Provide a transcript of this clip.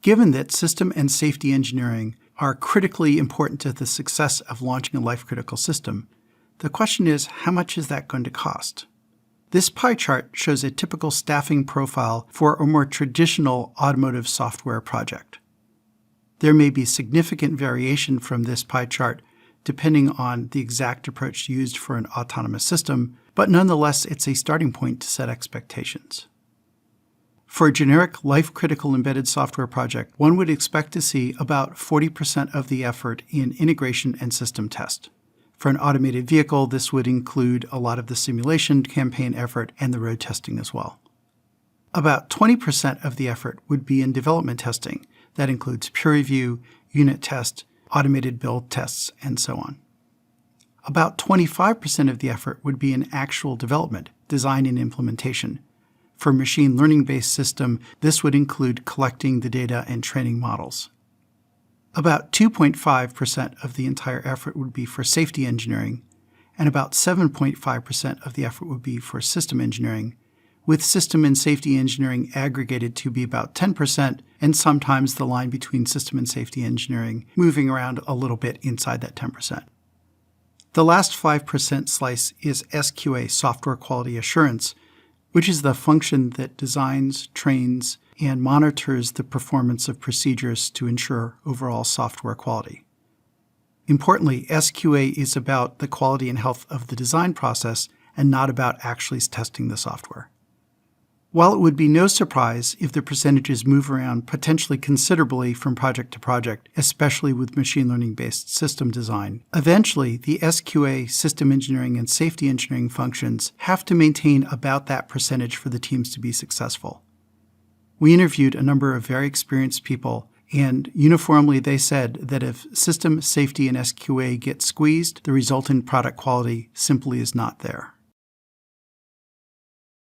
Given that system and safety engineering are critically important to the success of launching a life-critical system, the question is, how much is that going to cost? This pie chart shows a typical staffing profile for a more traditional automotive software project. There may be significant variation from this pie chart depending on the exact approach used for an autonomous system, but nonetheless, it's a starting point to set expectations. For a generic life-critical embedded software project, one would expect to see about 40% of the effort in integration and system test. For an automated vehicle, this would include a lot of the simulation campaign effort and the road testing as well. About 20% of the effort would be in development testing. That includes peer review, unit test, automated build tests, and so on. About 25% of the effort would be in actual development, design, and implementation. For a machine learning-based system, this would include collecting the data and training models. About 2.5% of the entire effort would be for safety engineering, and about 7.5% of the effort would be for system engineering, with system and safety engineering aggregated to be about 10%, and sometimes the line between system and safety engineering moving around a little bit inside that 10%. The last 5% slice is SQA, software quality assurance, which is the function that designs, trains, and monitors the performance of procedures to ensure overall software quality. Importantly, SQA is about the quality and health of the design process and not about actually testing the software. While it would be no surprise if the percentages move around potentially considerably from project to project, especially with machine learning-based system design, eventually the SQA, system engineering, and safety engineering functions have to maintain about that percentage for the teams to be successful. We interviewed a number of very experienced people, and uniformly they said that if system, safety, and SQA get squeezed, the resultant product quality simply is not there.